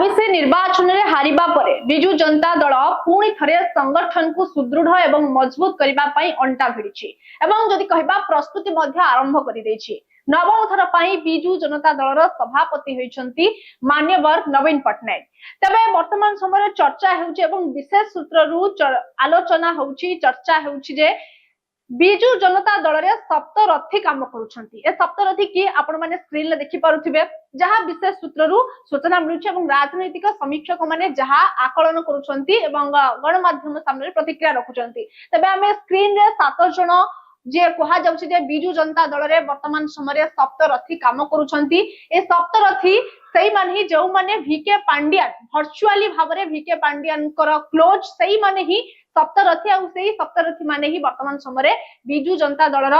24 निर्वाचन में हारिबा परे बिजु जनता दल पुणी थरे संगठन को सुदृढ़ एवं मजबूत करबा पई अंटा भिड़ी एवं जदि कहबा प्रस्तुति मध्य आरंभ करि दैछि। नवम थर पई बिजु जनता दलर सभापति होइछंती मान्यवर नवीन पटनायक। तबे वर्तमान समय चर्चा हेउछि एवं विशेष सूत्ररु आलोचना होउछि चर्चा हेउछि जे बिजु जनता दल रे सप्तरथी काम करूछंती। ए सप्तरथी की आपण माने स्क्रीन ले देखि पारुथिबे, जहां विशेष सूत्ररु सूचना मिलुछि एवं राजनैतिक समीक्षक माने जहां आकलन करूछंती एवं गणमाध्यम सामने प्रतिक्रिया रखुछंती। तबे हमें स्क्रीन रे 7 जण जे कहा जाउछि जे बिजु जनता दल रे वर्तमान समय सप्तरथी काम करूछंती। ए सप्तरथी सही माने जो माने वीके पांड्यान वर्चुअली भाबरे वीके पांड्यान कर क्लोज सही माने ही सप्तरथी आउ सेही सप्तरथी माने ही वर्तमान समय बिजु जनता दलर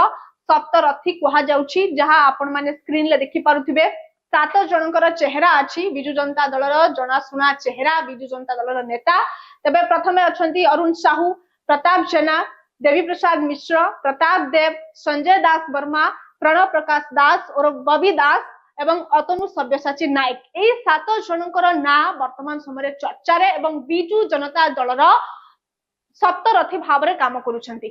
सप्तरथी कहा जाउछि। जहां आपण माने स्क्रीन ले देखि पारुथिबे 7 जनकर चेहरा अछि बिजु जनता दलर जनासुना चेहरा बिजु जनता दलर नेता। तबे प्रथमे अछंती अरुण साहू, प्रताप जेना, देवी प्रसाद मिश्र, प्रताप देव, संजय दास वर्मा, प्रणव प्रकाश दास और बबी दास एवं अतनु सब्यसाची नायक। ए 7 जनकर ना वर्तमान समय चर्चा रे एवं बिजु जनता दलर सप्तरथी भावरे काम करूछंती।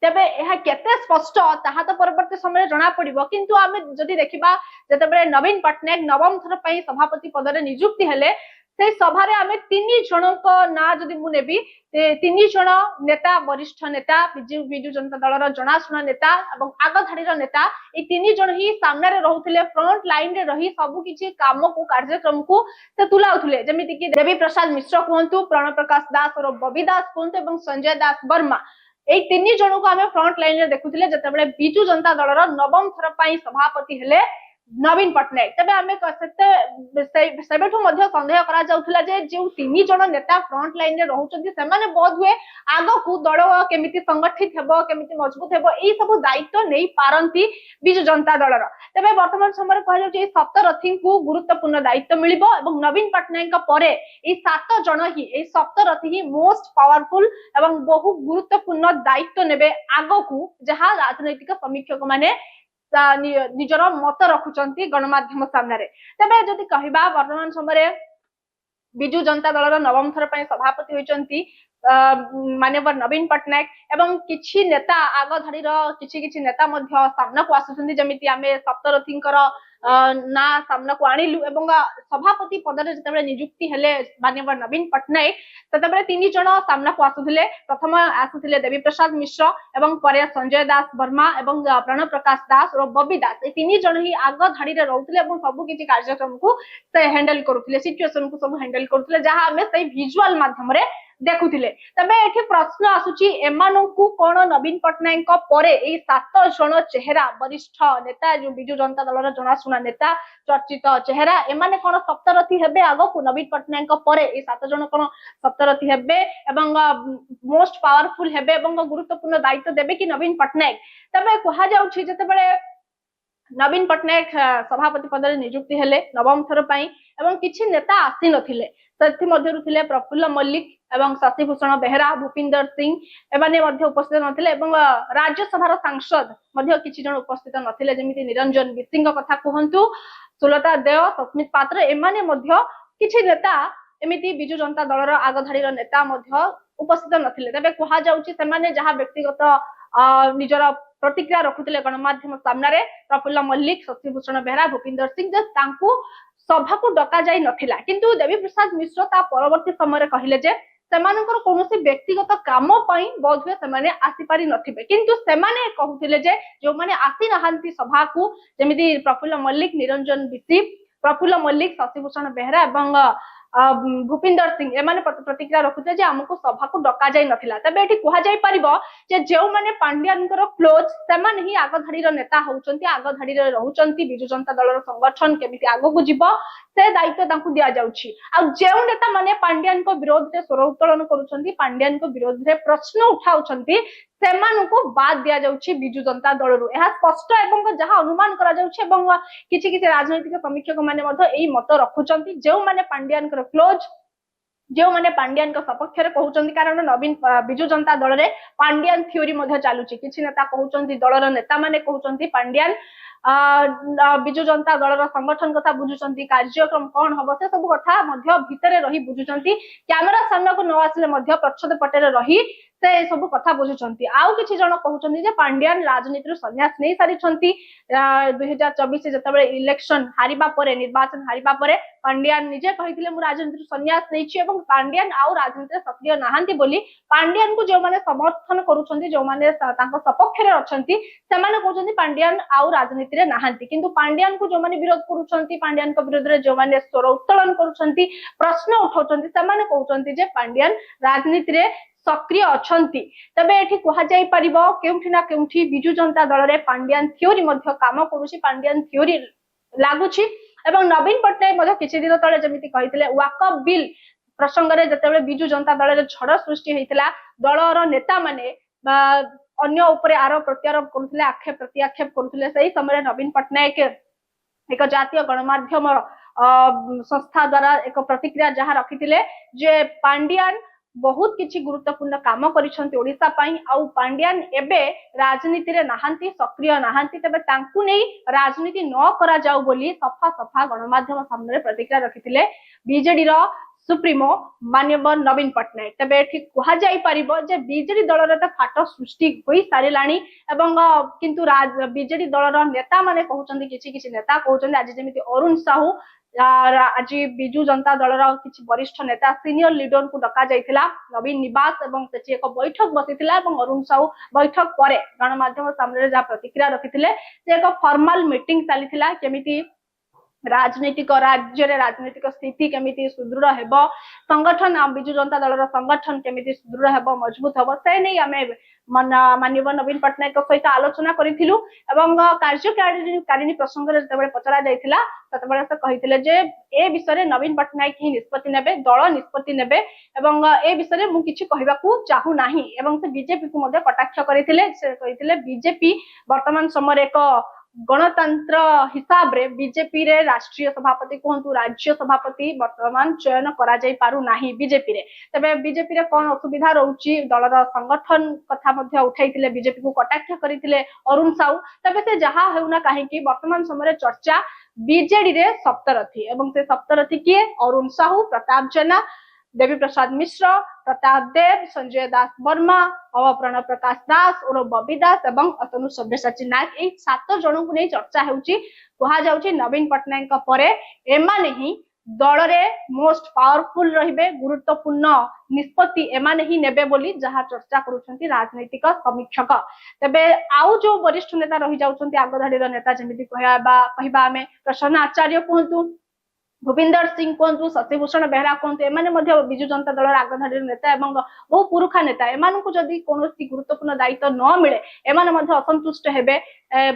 तेबे यह केते स्पष्ट ताहा तो परवर्ती समय जना पड़िबो, किंतु आमे जदि देखिबा जेतेबेले नवीन पटनायक नवम थर पई सभापति पद रे नियुक्ति हेले से सभा रे आमे 3 जनक ना जदि मु नेबी 3 जन नेता वरिष्ठ नेता बिजु जनता दलर जनासुना नेता एवं आग धाड़ीर नेता ए 3 जन ही सामने रे रहउथिले, फ्रंट लाइन रे रही सब किछि काम को कार्यक्रम को से तुलाउथिले। जेमिति कि देवी प्रसाद मिश्र कहंतु, प्रणव प्रकाश दास और बबी दास कहंतु एवं संजय दास वर्मा ए 3 जन को आमे फ्रंट लाइन रे देखुथिले जेतेबेले बिजु जनता दलर नवम थर पई सभापति हेले नवीन पटनायक। तबे आमे सेबेठु मध्य संदेह करा जाउथला जे जो 3 जन नेता फ्रंट लाइन रे रहउचंती सेमाने बहुत हुए आगो को दल केमिति संगठित हेबो केमिति मजबूत हेबो एई सब दायित्व नै पारंती बिजु जनता दलर। तबे वर्तमान समय कह जाउछि सप्तरथी को गुरुत्वपूर्ण दायित्व मिलिबो एवं नवीन पटनायक परे ए 7 जन ही ए सप्तरथी ही मोस्ट पावरफुल एवं बहु गुरुत्वपूर्ण दायित्व नेबे आगो को, जहां राजनैतिक समीक्षक माने निजर मत रखुचंती गणमाध्यम सामने। तबे जदि कहबा वर्तमान समय बिजु जनता दलर नवम थर पई सभापति होइचंती मान्यवर नवीन पटनायक एवं किछि नेता आग धाड़ीर किछि नेता मध्य सामना को आसुचंती। जेमिति आमे सप्तरथींकर ना सामना को आनिलु एवं सभापति पद रे जेतेबेले नियुक्ति हेले मान्यवर नवीन पटनायक तेतेबेले 3 जन सामना को आसुथिले। प्रथम आसुथिले देवी प्रसाद मिश्र एवं परे संजय दास वर्मा एवं प्रणव प्रकाश दास और बबी दास ए 3 जन ही आग धाड़ी रे रहउथिले एवं सब किछि कार्यक्रम को से हैंडल करूथिले, सिचुएशन को सब हैंडल करूथिले, जहां हमें सही विजुअल माध्यम रे देखुथिले। तबे एठी प्रश्न आसुची एमानंकु कोन नवीन पटनायक परे ए 7 जन चेहरा वरिष्ठ नेता जो बिजु जनता दलर जनासुना नेता चर्चित चेहरा एमाने कोन सप्तरथी हेबे आगो को नवीन पटनायक परे ए 7 जन कोन सप्तरथी हेबे एवं मोस्ट पावरफुल हेबे एवं गुरुत्वपूर्ण दायित्व देबे कि नवीन पटनायक। तबे कहा जाउछि जेतेबेले नवीन पटनायक सभापति पद रे नियुक्ति हेले नवम थर पई एवं किछि नेता आसी नथिले, सेथि मध्यरु थिले प्रफुल्ल मल्लिक एवं शशिभूषण बेहरा, भूपिंदर सिंह एमाने मध्य उपस्थित नथिले एवं राज्यसभार सांसद मध्य किछि जन उपस्थित नथिले। जेमिति निरंजन बिसिंग कथा कहंतु, सुलता देव, सस्मित पात्र एमाने मध्य किछि नेता एमिति बिजु जनता दलर आग धाड़ीर नेता मध्य उपस्थित नथिले। तबे कहा जाउछि सेमाने जहां व्यक्तिगत निजर प्रतिक्रिया रखुथिले गणमाध्यम सामने प्रफुल्ल मल्लिक, शशिभूषण बेहरा, भूपिंदर सिंह जे तांकु सभा को डका जाई नथिला, किंतु देवी प्रसाद मिश्र ता परवर्ती समय कहिले जे सेमानकर कोनोसी व्यक्तिगत काम पई बोधवे सेमाने आसी पारि नथिबे, किंतु सेमाने कहउथिले जे जो माने आसी नहांती सभा को जेमिति प्रफुल्ल मल्लिक, निरंजन बिसी, प्रफुल्ल मल्लिक, शशिभूषण बेहरा एवं भूपिंदर सिंह एमाने प्रतिक्रिया रखुथे जे हमको सभा को डका जाई नथिला। तबे एठी कहा जाई परिबो जे जो माने पांड्यानकर क्लोज सेमान ही आग धाड़ीर नेता होउचंती, आग धाड़ीर रहउचंती, बिजु जनता दलर संगठन केमिति आगो को जिवो से दायित्व तांकु दिया जाउछि। आ जेउ नेता माने पांड्यान को विरोध रे स्वर उत्तोलन करूचंती, पांड्यान को विरोध रे प्रश्न उठाउचंती, सेमानकु बाद दिया जाउछि बिजु जनता दलरु। एहा स्पष्ट एवं जहां अनुमान करा जाउछि एवं किछि राजनैतिक समीक्षक माने मध्य एई मत रखुचंती जेउ माने पांड्यान कर क्लोज, जो माने पांड्यान का सपक्ष रे कहउचंती, कारण नवीन बिजु जनता दल रे पांड्यान थ्योरी मध्य चालुछि। किछि नेता कहउचंती, दलर नेता माने कहउचंती पांड्यान विजु जनता दल संगठन कथा बुझुचंती कार्यक्रम कौन हम से सब कथा भितर रही बुझुचंती कैमेरा सामना को न आसिले प्रच्छद पटे रही से सब कथा बुझुचंती आउ किछि जण कहउचंती जे पांड्यान राजनीति संन्यास नहीं सारी 2024 जतबे इलेक्शन हारिबा परे निर्वाचन हारिबा परे पांड्यान निजे कहिथिले मु राजनीति संन्यास नैछि एवं पांड्यान आउ राजनीति सक्रिय नाहांती बोली पांड्यान को जो माने समर्थन करूछंती जो माने तांको सपक्ष रे अछंती से माने कहउचंती पांड्यान आउ राजनीति रे नाहांती किंतु पांड्यान को जो माने विरोध करूछंती पांड्यान को विरोध रे जो माने स्वर उत्तोलन करूछंती प्रश्न उठाउछंती से माने कहउचंती जे पांड्यान राजनीति रे सक्रिय अछंती तबे एठी कहा जाई परिबो केउठी ना केउठी बिजु जनता दल रे पांड्यान थ्योरी मध्य काम करूची पांड्यान थ्योरी लागुची एवं नवीन पटनायक मध्य किछि दिन तळे जेमिति कहितले वाकअप बिल प्रसंग रे जतेबेले बिजु जनता दल रे झड़ सृष्टि हेतिला दलर नेता माने अन्य ऊपर आरोप प्रत्यारोप करुथिले आक्षेप प्रत्याक्षेप करुथिले सही समय नवीन पटनायक एक जातीय गणमाध्यम संस्था द्वारा एक प्रतिक्रिया जहां रखिथिले जे पांड्यान बहुत किछि गुरुत्वपूर्ण काम करिसंती ओडिसा पई आउ पांड्यान एबे राजनीति रे नाहांती सक्रिय नाहांती तबे तांकु नै राजनीति न करा जाऊ बोली सफा सफा गणमाध्यम सामने प्रतिक्रिया रखिथिले बीजेडी रो सुप्रीमो माननीय नवीन पटनायक तबे एठी कहा जाई परिबो जे बीजेडी दल रे त फाट सृष्टि होई सारिलाणी एवं किंतु बीजेडी दल रो नेता माने कहउचंदी किछि किछि नेता कहउचंदी आज जेमिति अरुण साहू आज बिजु जनता दल किसी वरिष्ठ नेता सीनियर लीडर को डका जाइथिला नवीन निवास एवं सेची एक बैठक बसिथिला एवं अरुण साहू बैठक परे गणमाध्यम सामने जा प्रतिक्रिया रखिथिले जे एक फॉर्मल मीटिंग चलीथिला केमिति राजनीतिक राज्य रे राजनीतिक स्थिति केमिति सुदृढ़ हेबो संगठन बिजु जनता दल संगठन केमिति सुदृढ़ हेबो मजबूत हेबो से नै आमे माननीय नवीन पटनायक सहित आलोचना करिथिलु एवं कार्यकारिणी प्रसंग रे जतबे पचरा जाइथिला ततबे से कहिथिले जे ए विषय रे नवीन पटनायक ही निष्पत्ति नेबे दल निष्पत्ति नेबे एवं ए विषय रे मु किछि कहिबाकू चाहू नाही एवं से बीजेपी को मध्ये कटाक्ष करिथिले से कहिथिले बीजेपी वर्तमान समय एक गणतंत्र हिसाब रे बीजेपी रे राष्ट्रीय सभापति कहतु राज्य सभापति वर्तमान चयन करा जाई पारु नाही बीजेपी रे तबे बीजेपी रे कोन असुविधा रहउची दलर संगठन कथा मध्ये उठाइथिले बीजेपी को कटाक्ष करिथिले अरुण साहू तबे से जहा हेउना काहे कि वर्तमान समय चर्चा बीजेडी रे सप्तरथी एवं से सप्तरथी किए अरुण साहू प्रताप जेना देवी प्रसाद मिश्र प्रताप देव संजय दास वर्मा प्रणव प्रकाश दास और बबी दास एवं अतनु सब्यसाची नायक ए 7 जन को नै चर्चा हेउची कहा जाउची नवीन पटनायक परे एमाने ही दल रे मोस्ट पावरफुल रहिबे गुरुत्वपूर्ण निष्पत्ति एमाने ही नेबे बोली जहा चर्चा करूछंती राजनीतिक समीक्षक तबे आउ जो वरिष्ठ नेता रहि जाउछंती आगधाडीर नेता जेमिति कहिबा हमें प्रसन्न आचार्य कहतु भूपिंदर सिंह कहतु शशिभूषण बेहरा कहतु एमाने मध्ये बिजु जनता दल आगधाडीर नेता एवं बहु पुरुखा नेता एमानकु जदि कोनोसी गुरुत्वपूर्ण दायित्व न मिले एमाने मध्ये असंतुष्ट हेबे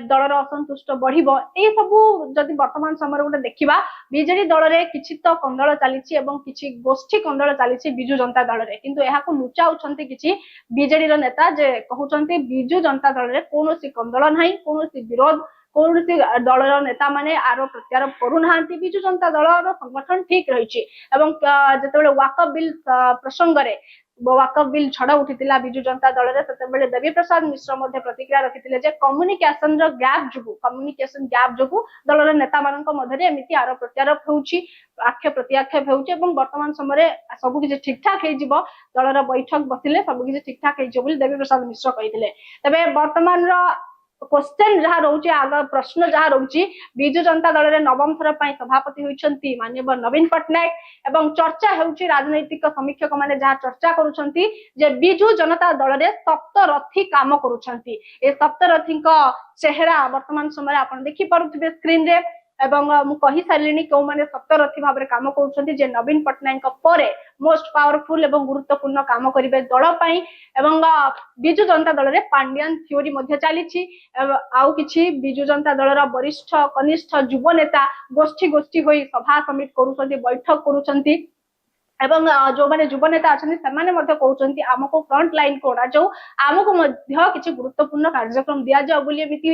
दलर असंतुष्ट बढ़िबो ए सबु जदि वर्तमान समय गोटे देखिबा बीजेडी दल रे किछि तो कंदळ चालिछि एवं किछि गोष्ठी कंदळ चालिछि बिजु जनता दल रे किंतु एहाकु लुचाउछंती किछि बीजेडी रो नेता जे कहउछंती बिजु जनता दल रे कोनोसी कंदळ नाही कोनोसी विरोध कौनसी दलर नेता माने आरोप प्रत्यारोप करूना बिजु जनता दलर संगठन ठीक रही जिते वाकअप बिल प्रसंग रे वाकअप बिल झड़ उठीला बिजु जनता दल रे देवी प्रसाद मिश्र मध्ये प्रतिक्रिया रखिथिले जे कम्युनिकेशन रो गैप जुगु कम्युनिकेशन गैप जुगु दलर नेता मानक मध्ये एमिति आरोप प्रत्यारोप होउची आक्षेप प्रत्याक्षेप होउची एवं वर्तमान समय सब किछि ठीक ठाक हे जिवो दलर बैठक बसिले सब किछि ठीक ठाक हे जिवो बोली देवी प्रसाद मिश्र कहिथिले तबे वर्तमान रो क्वेश्चन जहाँ रोचे आग प्रश्न जहाँ रोचे बिजु जनता दल रे नवम थर पई सभापति होइछंती माननीय नवीन पटनायक एवं चर्चा हेउची राजनैतिक समीक्षक माने जहाँ चर्चा करूछंती जे बिजु जनता दल रे सप्तरथी काम करूछंती ए सप्तरथी को चेहरा वर्तमान समय आपण देखि पारुथिबे स्क्रीन रे एवं मु कहि सारिलिनी को माने सप्तरथी भाव रे काम करूछंती जे नवीन पटनायक परे मोस्ट पावरफुल एवं गुरुत्वपूर्ण काम करिवे दल पई एवं बिजु जनता दल रे पांड्यान थ्योरी मध्ये चलीछि आउ किछि बिजु जनता दल रा वरिष्ठ कनिष्ठ युव नेता गोष्ठी गोष्ठी होई सभा समिति करूछंती बैठक करूछंती एवं जो माने युव नेता अछंती सेमाने मध्ये कहउछंती हमको फ्रंट लाइन कोडा जो हमको मध्ये किछि गुरुत्वपूर्ण कार्यक्रम दिया जाओ बोली एमिति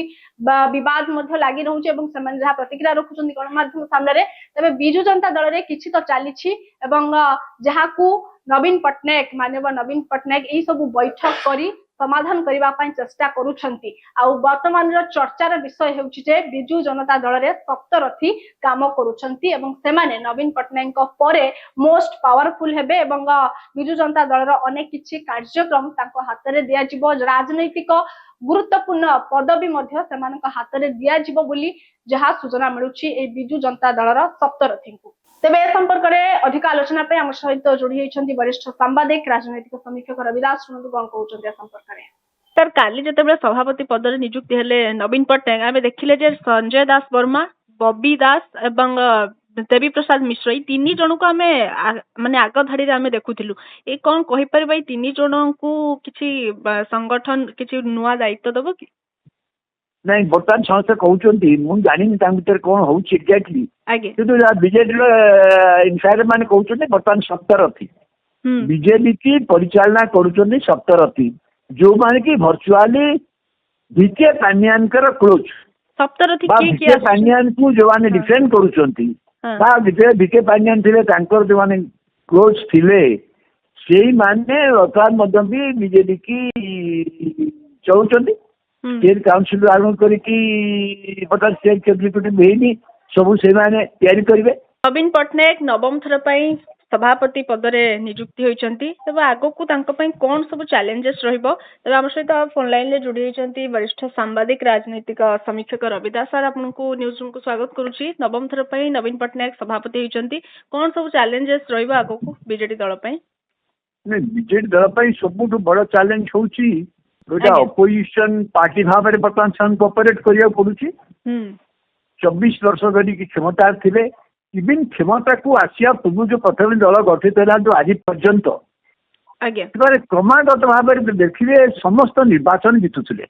विवाद मध्ये लागि रहउछ एवं सेमाने जहा प्रतिक्रिया रखुछंती गणमाध्यम सामने रे तबे बिजु जनता दल रे किछि तो चालिछि एवं जहाकू नवीन पटनायक माननीय नवीन पटनायक एई सब बैठक करी समाधान करबा पई चेष्टा करूछंती। आउ वर्तमान रो चर्चार विषय हेउछि जे बिजू जनता दल रे सप्तरथी काम करूछंती एवं सेमाने नवीन पटनायक परे मोस्ट पावरफुल हेबे एवं बिजू जनता दल रो अनेक किछि कार्यक्रम ताको हातरे दिया जिवो राजनैतिक गुरुत्वपूर्ण पदवी मध्य सेमानक हातरे दिया जिवो बोली जहा सूचना मिलुछि ए बिजू जनता दल रो सप्तरथी को। तेबे ए संपर्क में अधिक आलोचना पे आम सहित जोड़ी होती वरिष्ठ सांबादिक राजनैतिक समीक्षक रविदास शुणु कौन कहते संपर्क में। सर काली जिते सभापति पद नियुक्ति हेले नवीन पट्टनायक आम देखिले जे संजय दास वर्मा बबी दास एवं देवी प्रसाद मिश्र ये तीन जन को आम माने आग धाड़ी आम देखुलु ये कौन कहीपर ये तीन जन को किसी संगठन किसी नुआ दायित्व दब कि नहीं बर्तमान समस्ते कहते मुझे जानी कौन हो एक्जाक्टली बीजेडी इनसाइडर मैंने कहते बर्तमान सप्तरथी बीजेपी की परिचालना करुँच सप्तरथी जो माने कि भर्चुआली भिके पांडियान क्लोज सप्तरथी भिके पांडियान को जो मैंने डिफेंड करुँच भिके पांडियान थे जो मैंने क्लोज थे से माने बर्तमान भी बीजेपी की चलुँच स्टेट काउंसिल आरम्भ करके स्टेट एग्जीक्यूटिव ହେଇନି ସବୁ ସେମାନେ तैयारी करेंगे। नवीन पट्टनायक नवम थर सभापति पदरे नियुक्ति होइचंती तबे आगो को तांको पई कोन सब चैलेंजेस रहइबो तबे हम सहित फोन लाइन ले जुड़ी होइचंती वरिष्ठ सांबादिक राजनीतिक समीक्षक रविदास सर आपनको न्यूज रूम को स्वागत करूची। नवम थर पई नवीन पट्टनायक सभापति होइचंती कोन सब चैलेंजेस रहइबो आगो को बीजेडी दल पई नै बीजेडी दल पई सबुठ बड़ चैलेंज होउची गोटा अपोजिशन पार्टी भाव में बर्तमान से ऑपरेट करिया पड़ुची 24 वर्ष धरी क्षमता थे इवन क्षमता को आसिया पूर्व जो प्रथम दल गठित है जो आज पर्यंत क्रमागत भाव में देखिए समस्त निर्वाचन जीतुले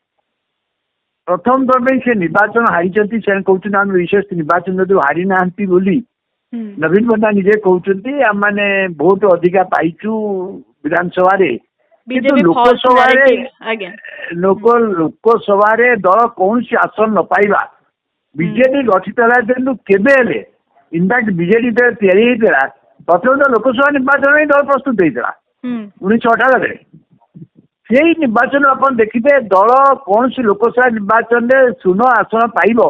प्रथम दल में से निर्वाचन हारी से कहते आम विशेष निर्वाचन जो हारी ना नवीन पट्टनायक निजे कहते आम मैंने भोट अधिका पाइचु विधानसभा लोकसभा दल कौन सी आसन न पाइबा बीजेडी गठित है केबे इनफैक्ट बीजेडी तैयारी प्रथम तो लोकसभा निर्वाचन में दल प्रस्तुत होता 1998 से निर्वाचन आप देखिए दल कौन सी लोकसभा निर्वाचन में शून्य आसन पाइब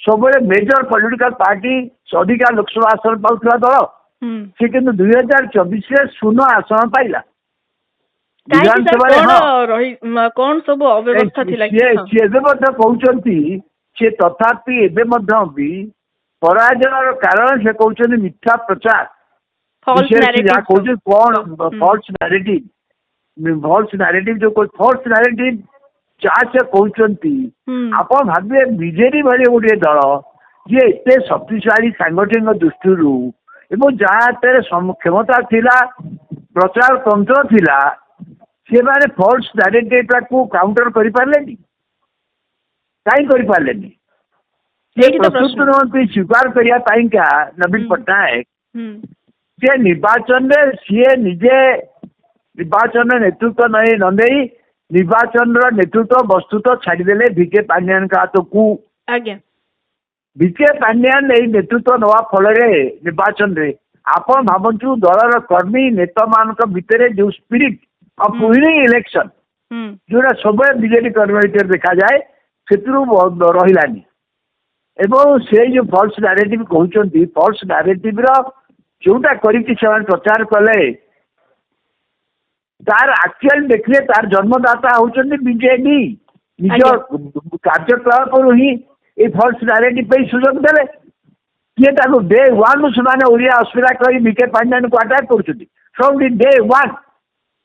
सब मेजर पॉलिटिकल पार्टी अधिका लोकसभा आसन पाउला दल से कि 2024 शून्य आसन पाइला कौन सब अव्यवस्था कहते सी तथापि भी पराजय कारण से कहते मिथ्या प्रचार कौन फॉल्स नैरेटिव जो फॉल्स नैरेटिव जहाँ से कहते आप भावे बीजेडी भाई गोटे दल जी एत शक्तिशाली सांगठनिक दृष्टि जहाँ क्षमता थिला प्रचार तंत्र थिला से माने फॉल्स नैरेटिव को काउंटर कर पारे कहीं कर पारे प्रस्तुत स्वीकार करने नवीन पट्टनायक से निर्वाचन में सी निजे निर्वाचन नेतृत्व नदे निर्वाचन नेतृत्व वस्तुतः छाड़देले भिके पांडियान का हाथ को भिके पांडियान नेतृत्व नवा फल निर्वाचन में आप भावु दलर कर्मी नेता मान भितर जो स्पिरिट ऑफ विनिंग इलेक्शन जोड़ा सब बीजेडी कर्मी देखा जाए से रही एवं से जो फॉल्स नैरेटिव कहते फॉल्स नैरेटिव जोटा करके प्रचार कले तार एक्चुअल देखिए तार जन्मदाता होचंदी बीजेडी निज कार्यकलाप ही ये फॉल्स नैरेटिव पे सुजोग देले किए ताको डे वन से ओडिया अस्मिता कही भिके पांडियान को अटैक कर फ्रॉम द डे वन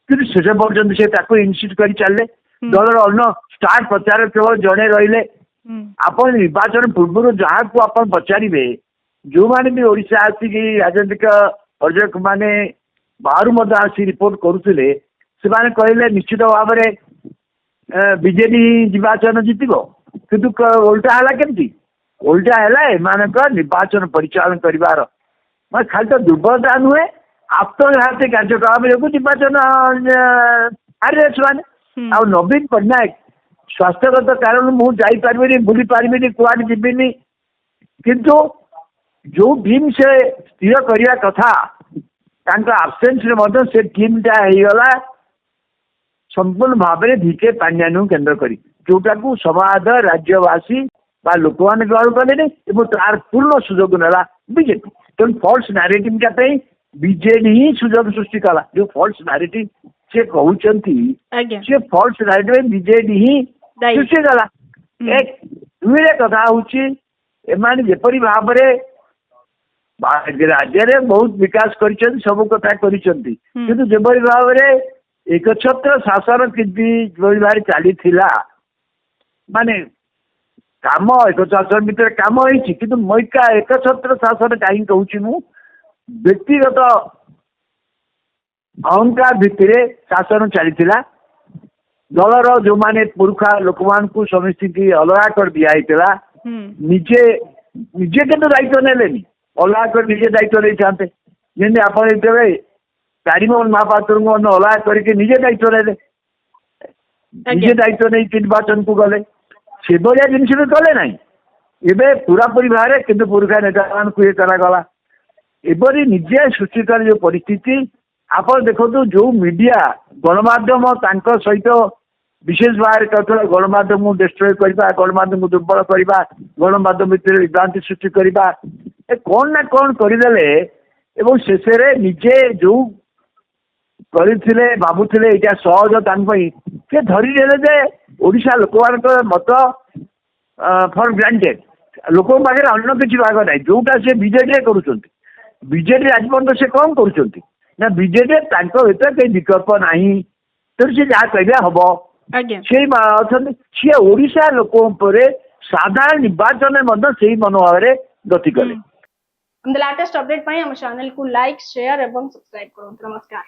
कि शेष पर्यटन से इनसिट कर चलले दलर अन्य स्टार प्रचार केवल जड़े रहिले आप निर्वाचन पूर्व जहाँ को आप पचारे जो मैंने भी ओडिशा आसिक राजनीतिक पर्यटक मैंने बाहर आसी रिपोर्ट करुले से कहले निश्चित भाव में बीजेडी निर्वाचन जीतब किंतु उल्टा है केमती उल्टा है निर्वाचन परिचालन कर खाली तो दुर्बलता नुहे आत्मघाती कार्यक्रम जो निर्वाचन हारे आ नवीन पट्टनायक स्वास्थ्यगत कारण मुझे बुली पारि कुआड जीविनी किंतु जो टीम से स्थिर करने कथा आबसेन्स से टीम टा गला संपूर्ण भाव में भिके पांड्यानु केन्द्र करी जोटा को समाज राज्यवासी बा लोक मैंने ग्रहण कले तार पूर्ण सुजोग नेला बीजेपी तेणु फल्स नारेटिव बीजेडी ही सुजोग सृष्टि कला जो फल्स नारेटिव से कहते आज्ञा से फल्स नारेटिव बीजेडी ही दायी। सृष्टि कला एक दुईरे कथा हूँ एमाने जेपरी भाव में राज्य में बहुत विकास कर सब कथा कर जेपरी भाव में एकछत्र शासन किभाবে चली माने काम एक शासन भितर काम होती कि मैका एकछत्र शासन कहीं कहूँ मु व्यक्तिगत अहंकार भितर शासन चली दलर जो माने पुरुखा लोक मान समस्ती अलगा कर दिया निजे निजे के दायित्व नेलेनी अलगा कर निजे दायित्व नहीं चाहते जमी आप प्यारीमोहन महापात्र को अलगा करके निजे दायित्व ने निजे दायित्व नहीं निर्वाचन को गले से भाया जिन भी कले ना एवं पूरापूरी भाव कि पुरुखा नेता मान ये करागला एपरी निजे सृष्टि कर जो परिस्थिति आप देखो जो मीडिया गणमाध्यम सहित विशेष भाव में गणमाध्यम को डिस्ट्रय करवा गणमाध्यम को दुर्बल करवा गणमाध्यम भितर विभ्रांति सृष्टि करवा कौन ना कौन करदे एवं शेष निजे जो करते भावुले यहाँ सहज से धरीदेले जे ओडिशा लोक मान मत फॉर ग्रांटेड लोक पाखे अन्न किसी भाग ना जोटा से बीजेडी बीजेडी राजपर्यंत से कौन कर बीजेडी भर कई विकल्प ना तेणु से जहाँ कह हम से सी ओडिशा लोक साधारण निर्वाचन में मनोभाव गति कले लेटेस्ट अपडेट हम चैनल को लाइक शेयर और सब्सक्राइब करूँ। नमस्कार।